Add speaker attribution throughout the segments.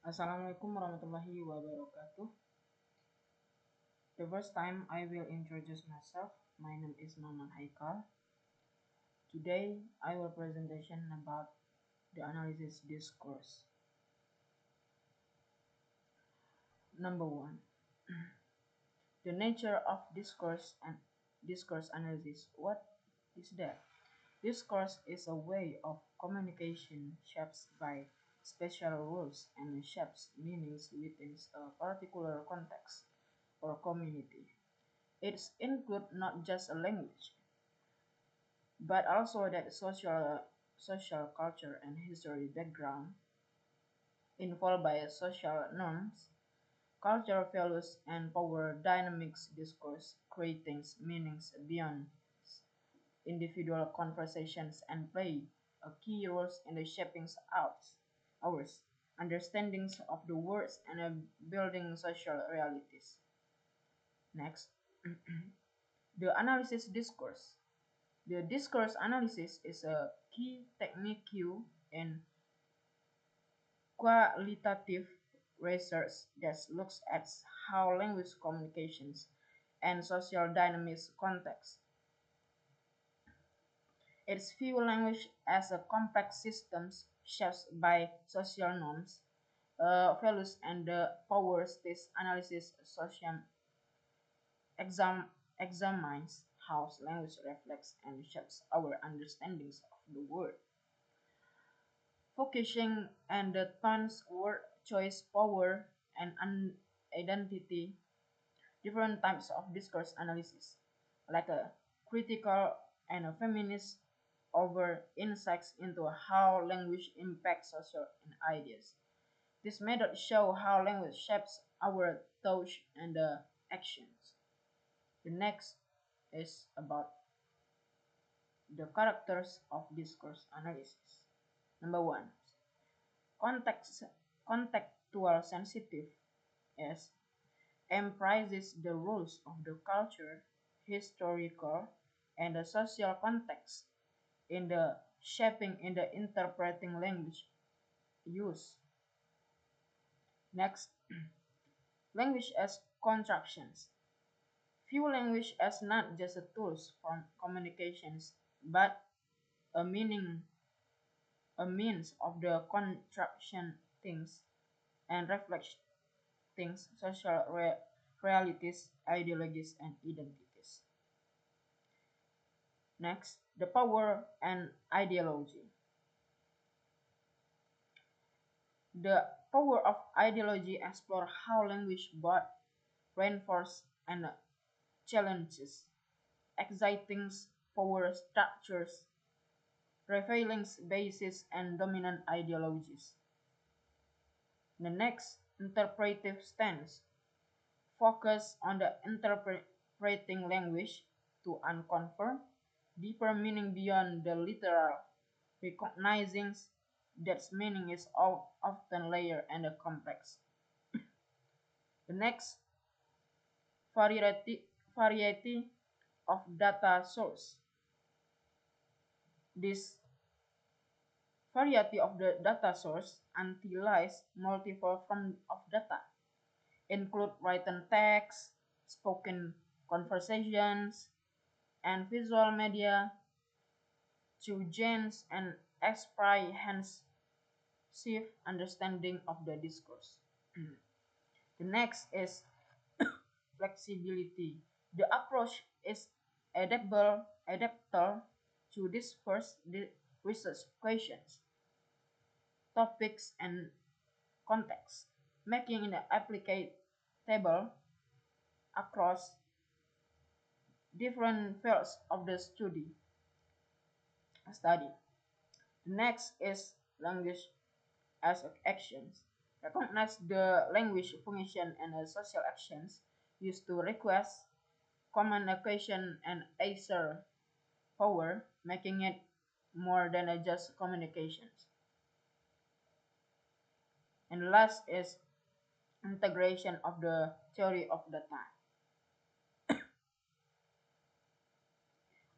Speaker 1: Assalamualaikum warahmatullahi wabarakatuh. The first time I will introduce myself. My name is Maman Haikal. Today I will presentation about the analysis discourse. Number one, the nature of discourse and discourse analysis. What is that? Discourse is a way of communication shaped by special rules and shapes meanings within a particular context or community. It includes not just a language, but also that social culture and history background involved by social norms, cultural values, and power dynamics discourse creating meanings beyond individual conversations and play a key role in the shaping ours understandings of the words and building social realities. Next, the analysis discourse. The discourse analysis is a key technique in qualitative research that looks at how language communications and social dynamics context. Its view language as a complex system shaped by social norms, values, and powers. This analysis social examines how language reflects and shapes our understandings of the world. Focusing and the tones, word choice, power, and identity, different types of discourse analysis, like a critical and a feminist over insights into how language impacts social and ideas. This method show how language shapes our thoughts and actions. The next is about the characters of discourse analysis. Number one, context contextual sensitive is emphasizes the roles of the culture, historical, and the social context in the shaping in the interpreting language use. Next, language as constructions. View language as not just a tools for communications, but a meaning, a means of the construction things and reflect things, social realities, ideologies, and identities. Next, the power and ideology. The power of ideology explore how language both reinforce and challenges, exciting power structures, revealing basis and dominant ideologies. The next, interpretive stance, focus on the interpreting language to uncover deeper meaning beyond the literal, recognizing that meaning is often layered and complex. The next, variety of data source. This variety of the data source utilize multiple forms of data, include written text, spoken conversations, and visual media to gain an expressive understanding of the discourse. The next is flexibility. The approach is adaptable to discourse research questions, topics, and context, making it applicable across different fields of the study. The next is language as actions. Recognize the language function and social actions used to request communication and exert power, making it more than a just communications. And last is integration of the theory of data.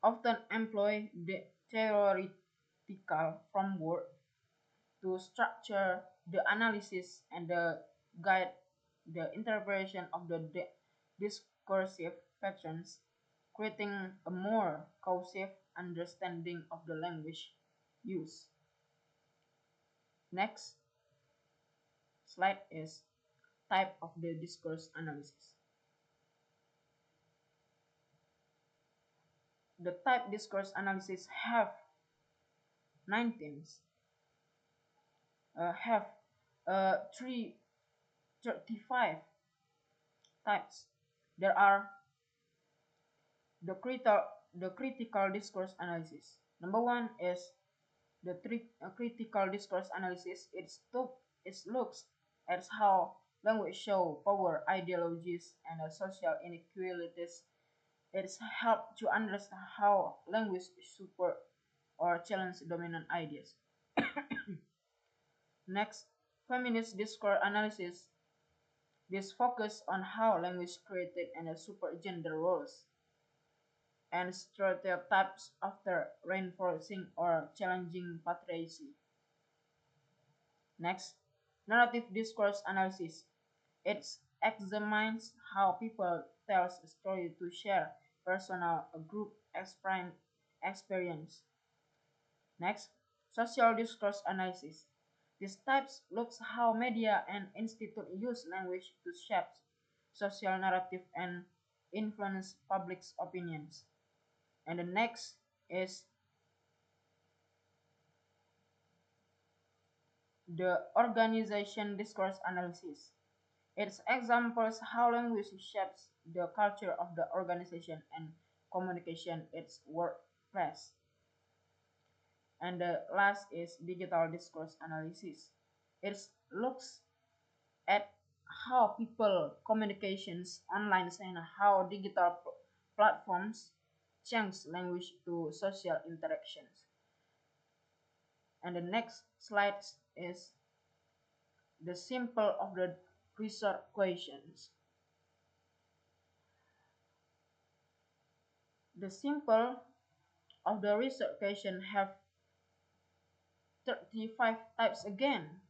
Speaker 1: Often employ the theoretical framework to structure the analysis and guide the interpretation of the discursive patterns, creating a more cohesive understanding of the language use. Next slide is type of the discourse analysis. The type discourse analysis have 19 have 335 types. There are the critical discourse analysis. Number one is the critical discourse analysis. It looks at how language show power, ideologies, and social inequalities. It's help to understand how language support or challenge dominant ideas. Next, feminist discourse analysis. This focus on how language created and super gender roles and stereotypes after reinforcing or challenging patriarchy. Next, narrative discourse analysis. It examines how people tell a story to share personal or group experience. Next, social discourse analysis. This types looks how media and institute use language to shape social narrative and influence public's opinions. And the next is the organization discourse analysis. It examples how language shapes the culture of the organization and communication its workplace. And the last is digital discourse analysis. It looks at how people communications online and how digital platforms change language to social interactions. And the next slide is the simple of the research questions. The simple of the research question have 35 types again.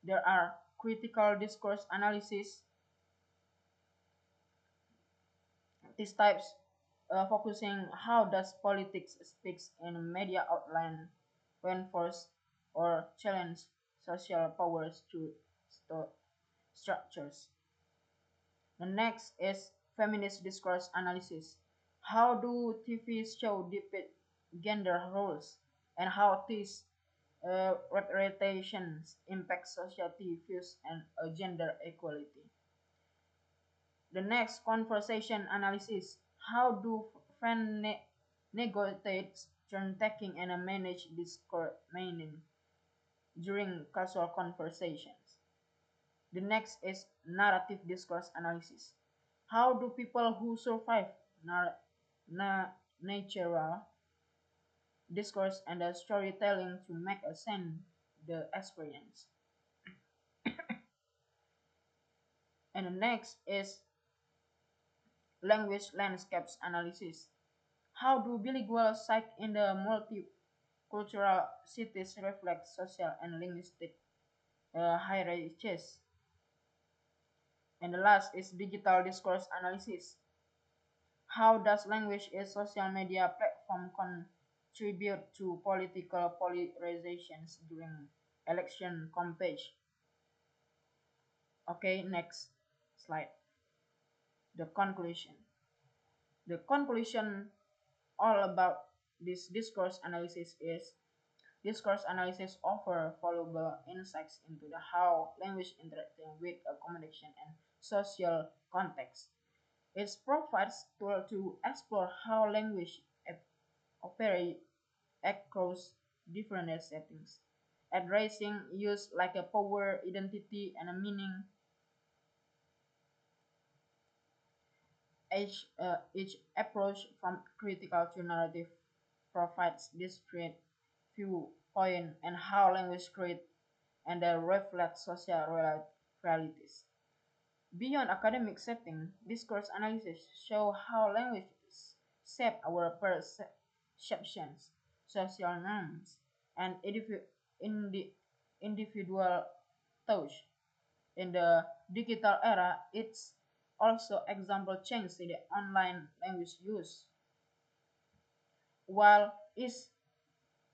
Speaker 1: There are critical discourse analysis. These types focusing how does politics speaks in media outline, reinforce or challenge social powers through structures. The next is feminist discourse analysis. How do TV show depict gender roles and how these representations impact society views and gender equality? The next conversation analysis. How do friends negotiate turn taking and manage discord meaning during casual conversations? The next is narrative discourse analysis. How do people who survive natural discourse and storytelling to make a sense the experience? And the next is language landscapes analysis. How do bilingual psych in the multicultural cities reflect social and linguistic hierarchies? And the last is digital discourse analysis. How does language as social media platform contribute to political polarizations during election campaign? Okay, next slide. The conclusion. The conclusion all about this discourse analysis is discourse analysis offer valuable insights into the how language interacting with a communication and social context. It provides tool to explore how language operate across different settings, addressing use like a power, identity, and a meaning. Each approach from critical to narrative provides discrete viewpoint and how language create and reflect social realities. Beyond academic setting, discourse analysis show how language shape our perceptions, social norms, and individual touch. In the digital era, it's also example change in the online language use. While its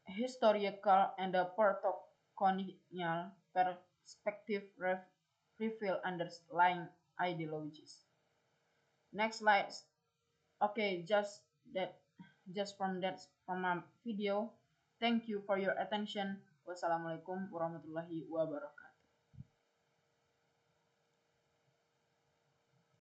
Speaker 1: historical and the proto-colonial perspective reveal underlying ideologies. Next slide. Okay, that, just from my video. Thank you for your attention. Wassalamualaikum warahmatullahi wabarakatuh.